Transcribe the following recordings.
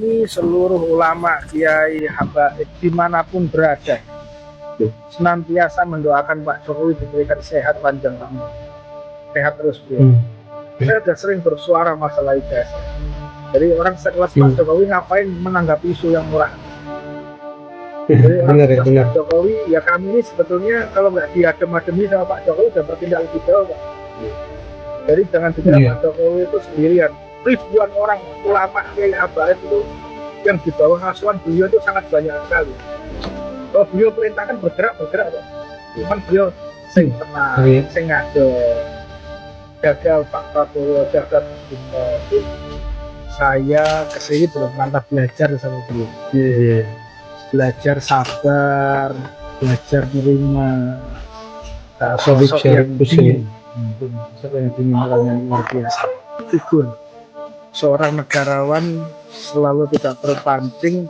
Ini seluruh ulama, kiai, habaib dimanapun berada senantiasa mendoakan Pak Jokowi diberikan sehat panjang umur, sehat terus beliau. Saya sudah sering bersuara masalah ijazah. Jadi orang sekelas Pak Jokowi ngapain menanggapi isu yang murah? Jadi orang Pak Jokowi, ya kami ini sebetulnya kalau nggak diadem-ademi sama Pak Jokowi sudah bertindak lebih jauh, Pak. Jadi jangan dikira Pak Jokowi itu sendirian. Ribuan orang ulama kiai habaib itu yang di bawah asuhan beliau itu sangat banyak sekali. Kalau beliau perintahkan bergerak Pak. Cuman beliau sing tenang, sing ngadem, jaga Pak Prabowo, jaga Jokowi. Saya kesini belum pernah belajar sama beliau. Belajar sabar, belajar menerima sosok yang dingin. Sosok yang dingin, orang yang luar biasa. Figur seorang negarawan selalu tidak terpancing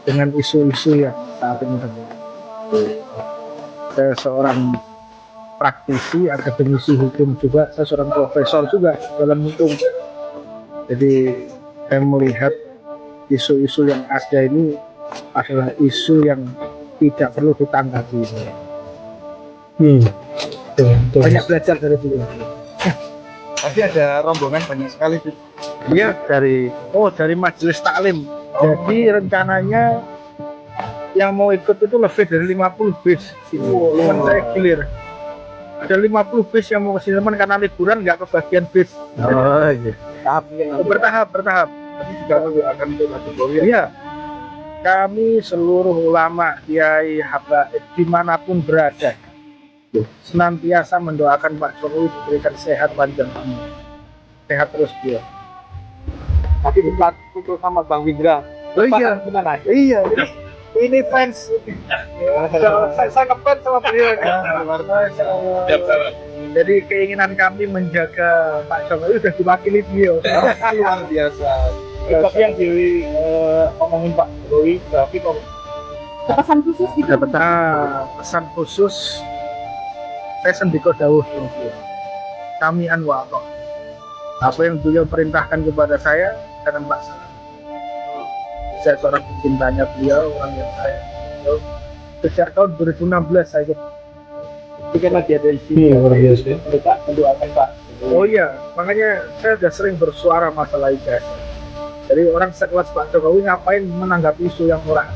dengan isu-isu yang saat ini terjadi. Saya seorang praktisi, akademisi hukum juga, saya seorang profesor juga dalam hukum. Jadi saya melihat isu-isu yang ada ini adalah isu yang tidak perlu ditanggapi. Banyak belajar dari beliau. Tadi ada rombongan banyak sekali. Iya, dari majelis taklim. Jadi rencananya yang mau ikut itu lebih dari 50 bis. Cuman saya gilir. Ada 50 bis yang mau ke sini, karena liburan nggak kebagian bis. Oh iya. Bertahap. Tapi juga akan ke Pak Jokowi. Iya. Kami seluruh ulama, kiai, habaib dimanapun berada senantiasa mendoakan Pak Jokowi diberikan sehat panjang umur, sehat terus beliau. Tapi dekat foto sama Bang Windra. Oh iya, gimana? Iya. Ini fans. Saya ngefans sama beliau. Jadi keinginan kami menjaga Pak Jokowi sudah diwakili beliau. Luar biasa. Tapi yang ngomongin Pak Jokowi, tapi kok pesan khusus gitu. pesan khusus saya sendiko dawuh kami anwa'atoh. Apa yang beliau perintahkan kepada saya dan Pak saya seorang pecintanya beliau, orang yang saya sejak tahun 2016 saya bikin lagi ada di sini. Luar biasa. Kita mendoakan Pak. Oh iya, makanya saya sudah sering bersuara masalah ijazah. Jadi orang sekelas Pak Jokowi ngapain menanggapi isu yang murah?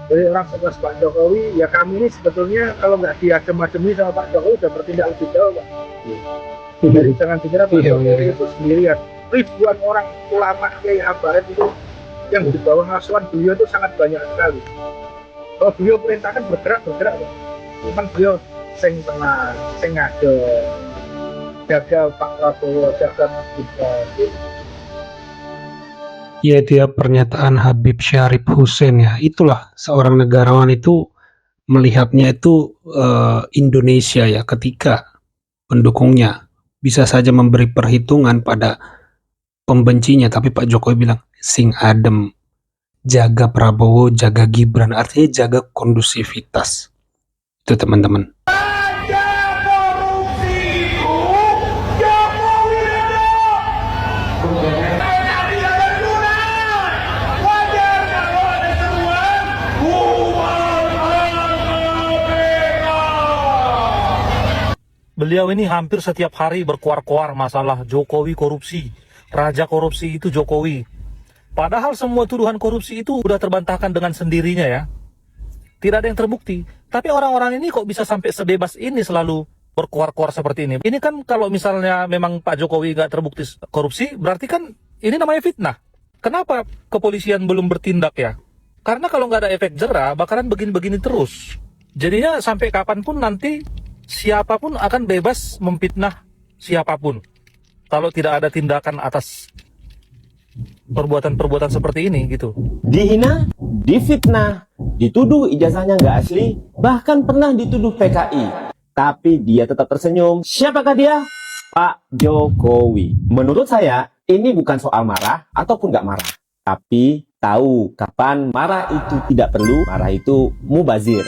Jadi orang sekelas Pak Jokowi, ya kami ini sebetulnya kalau nggak diadem-ademi sama Pak Jokowi sudah bertindak lebih jauh, Pak. Jadi jangan dikira Pak Jokowi itu sendirian. Ribuan orang ulama kiai habaib itu yang di bawah asuhan beliau itu sangat banyak sekali. Kalau beliau perintahkan bergerak Pak. Cuman beliau sing tenang, sing ngadem, jaga Pak Prabowo, jaga Jokowi. Ya, dia pernyataan Habib Syarif Hussein ya. Itulah seorang negarawan itu melihatnya itu Indonesia ya, ketika pendukungnya bisa saja memberi perhitungan pada pembencinya, tapi Pak Jokowi bilang sing adem, jaga Prabowo, jaga Gibran, artinya jaga kondusivitas. Itu teman-teman. Beliau ini hampir setiap hari berkuar-kuar masalah Jokowi korupsi, raja korupsi itu Jokowi. Padahal semua tuduhan korupsi itu udah terbantahkan dengan sendirinya ya. Tidak ada yang terbukti. Tapi orang-orang ini kok bisa sampai sebebas ini selalu berkuar-kuar seperti ini. Ini kan kalau misalnya memang Pak Jokowi nggak terbukti korupsi, berarti kan ini namanya fitnah. Kenapa kepolisian belum bertindak ya? Karena kalau nggak ada efek jera, bakalan begini-begini terus. Jadinya sampai kapanpun nanti siapapun akan bebas memfitnah siapapun kalau tidak ada tindakan atas perbuatan-perbuatan seperti ini gitu. Dihina, difitnah, dituduh ijazahnya nggak asli, bahkan pernah dituduh PKI. Tapi dia tetap tersenyum. Siapakah dia? Pak Jokowi. Menurut saya, ini bukan soal marah ataupun nggak marah. Tapi tahu kapan marah itu tidak perlu, marah itu mubazir.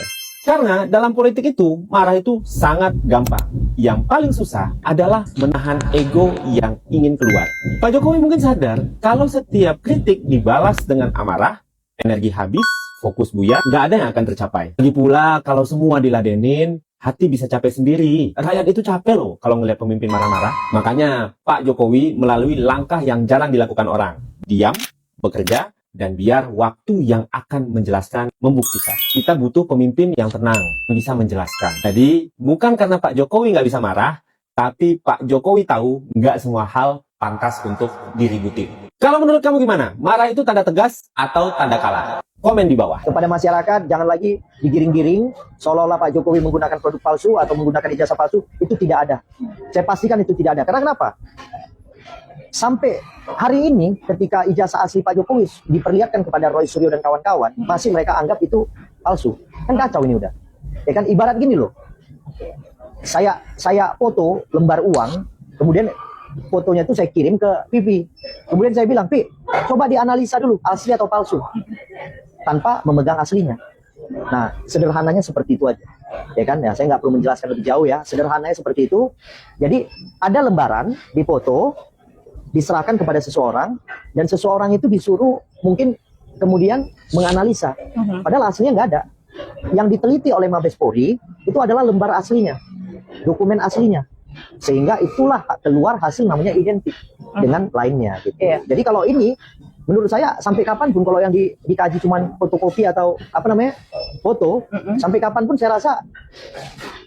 Karena dalam politik itu, marah itu sangat gampang. Yang paling susah adalah menahan ego yang ingin keluar. Pak Jokowi mungkin sadar kalau setiap kritik dibalas dengan amarah, energi habis, fokus buyar, nggak ada yang akan tercapai. Lagi pula kalau semua diladenin, hati bisa capek sendiri. Rakyat itu capek loh kalau ngelihat pemimpin marah-marah. Makanya Pak Jokowi melalui langkah yang jarang dilakukan orang. Diam, bekerja, dan biar waktu yang akan menjelaskan membuktikan. Kita butuh pemimpin yang tenang, bisa menjelaskan. Jadi, bukan karena Pak Jokowi nggak bisa marah, tapi Pak Jokowi tahu nggak semua hal pantas untuk diributin. Kalau menurut kamu gimana? Marah itu tanda tegas atau tanda kalah? Komen di bawah. Kepada masyarakat, jangan lagi digiring-giring seolah-olah Pak Jokowi menggunakan produk palsu atau menggunakan ijazah palsu. Itu tidak ada. Saya pastikan itu tidak ada. Karena kenapa? Sampai hari ini ketika ijazah asli Pak Jokowi diperlihatkan kepada Roy Suryo dan kawan-kawan, masih mereka anggap itu palsu. Kan kacau ini udah. Ya kan, ibarat gini loh. Saya foto lembar uang, kemudian fotonya itu saya kirim ke Pipi. Kemudian saya bilang, Pi, coba dianalisa dulu asli atau palsu. Tanpa memegang aslinya. Nah, sederhananya seperti itu aja. Ya kan, ya saya nggak perlu menjelaskan lebih jauh ya. Sederhananya seperti itu. Jadi ada lembaran difoto, diserahkan kepada seseorang, dan seseorang itu disuruh mungkin kemudian menganalisa. Padahal aslinya nggak ada. Yang diteliti oleh Mabes Polri itu adalah lembar aslinya, dokumen aslinya. Sehingga itulah keluar hasil namanya identik dengan lainnya. Gitu. Jadi kalau ini, menurut saya sampai kapanpun kalau yang dikaji cuma fotokopi atau apa namanya foto, sampai kapanpun saya rasa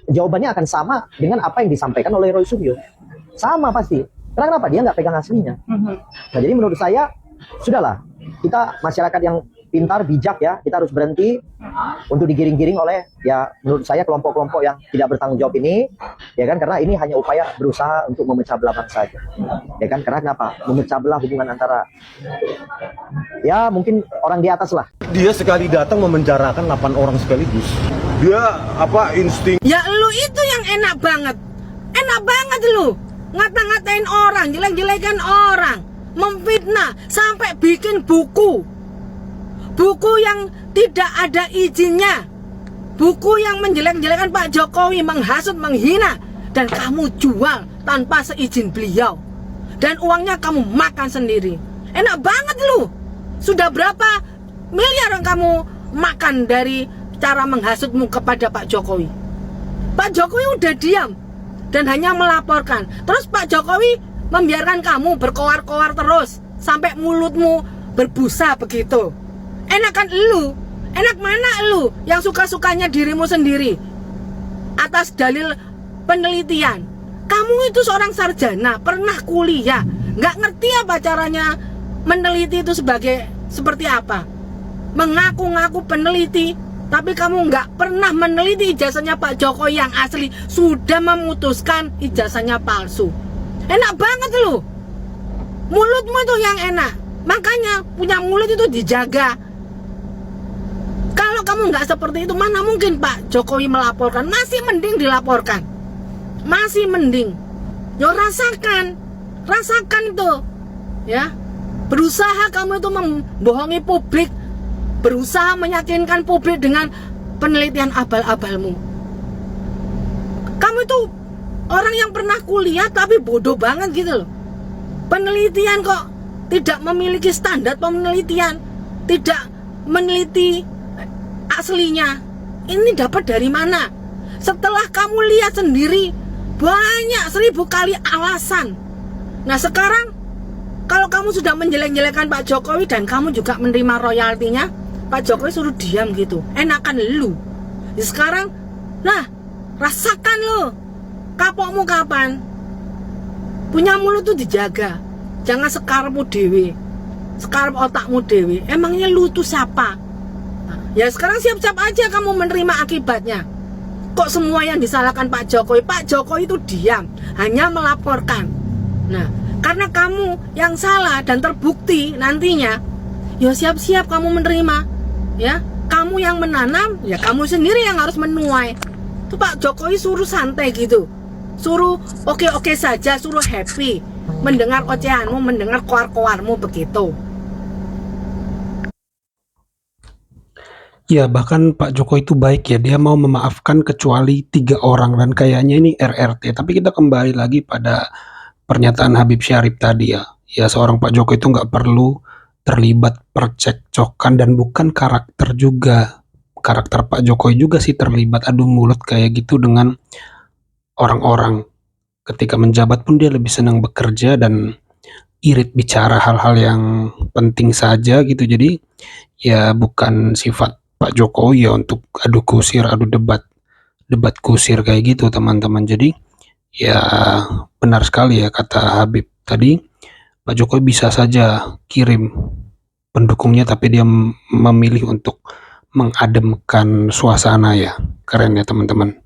jawabannya akan sama dengan apa yang disampaikan oleh Roy Suryo. Sama pasti. Karena kenapa? Dia nggak pegang aslinya. Nah, jadi menurut saya, sudahlah. Kita masyarakat yang pintar, bijak ya, kita harus berhenti untuk digiring-giring oleh, ya menurut saya kelompok-kelompok yang tidak bertanggung jawab ini, ya kan, karena ini hanya upaya berusaha untuk memecah belah bangsa saja. Ya kan, karena kenapa? Memecah belah hubungan antara, ya mungkin orang di atas lah. Dia sekali datang memenjarakan 8 orang sekaligus. Dia insting. Ya lu itu yang enak banget. Enak banget lu. Ngata-ngatain orang, jelek-jelekan orang, memfitnah, sampai bikin buku yang tidak ada izinnya, buku yang menjelek-jelekan Pak Jokowi, menghasut, menghina, dan kamu jual tanpa seizin beliau, dan uangnya kamu makan sendiri. Enak banget lu. Sudah berapa miliar yang kamu makan dari cara menghasutmu kepada Pak Jokowi? Pak Jokowi udah diam dan hanya melaporkan. Terus Pak Jokowi membiarkan kamu berkoar-koar terus sampai mulutmu berbusa begitu. Enak kan lu? Enak mana lu yang suka-sukanya dirimu sendiri atas dalil penelitian? Kamu itu seorang sarjana, pernah kuliah, nggak ngerti apa caranya meneliti itu seperti apa? Mengaku-ngaku peneliti, tapi kamu nggak pernah meneliti ijazahnya Pak Jokowi yang asli, sudah memutuskan ijazahnya palsu. Enak banget lu. Mulutmu itu yang enak. Makanya punya mulut itu dijaga. Kalau kamu nggak seperti itu, mana mungkin Pak Jokowi melaporkan? Masih mending dilaporkan. Masih mending. Yo rasakan itu. Ya. Berusaha kamu itu membohongi publik, berusaha meyakinkan publik dengan penelitian abal-abalmu. Kamu itu orang yang pernah kuliah tapi bodoh banget gitu loh. Penelitian kok tidak memiliki standar penelitian, tidak meneliti aslinya. Ini dapat dari mana? Setelah kamu lihat sendiri, banyak 1000 kali alasan. Nah sekarang kalau kamu sudah menjelek-jelekan Pak Jokowi dan kamu juga menerima royaltinya, Pak Jokowi suruh diam gitu. Enakan lu. Jadi sekarang, nah, rasakan lo. Kapokmu kapan? Punya mulut tuh dijaga. Jangan sekarepmu dewe. Sekarep otakmu dewe. Emangnya lu tuh siapa? Nah, ya sekarang siap-siap aja kamu menerima akibatnya. Kok semua yang disalahkan Pak Jokowi? Pak Jokowi itu diam, hanya melaporkan. Nah, karena kamu yang salah dan terbukti nantinya, ya siap-siap kamu menerima. Ya, kamu yang menanam, ya kamu sendiri yang harus menuai. Tuh Pak Jokowi suruh santai gitu, suruh oke-oke saja, suruh happy, mendengar ocehanmu, mendengar koar-koarmu begitu. Ya, bahkan Pak Jokowi itu baik ya, dia mau memaafkan kecuali 3 orang dan kayaknya ini RRT. Tapi kita kembali lagi pada pernyataan Habib Syarif tadi ya. Ya, seorang Pak Jokowi itu nggak perlu terlibat percekcokan dan bukan karakter juga. Karakter Pak Jokowi juga sih terlibat adu mulut kayak gitu dengan orang-orang. Ketika menjabat pun dia lebih senang bekerja dan irit bicara hal-hal yang penting saja gitu. Jadi ya bukan sifat Pak Jokowi ya untuk adu kusir, adu debat kusir kayak gitu teman-teman. Jadi ya benar sekali ya kata Habib tadi, Pak Jokowi bisa saja kirim pendukungnya tapi dia memilih untuk mengademkan suasana ya. Keren ya teman-teman.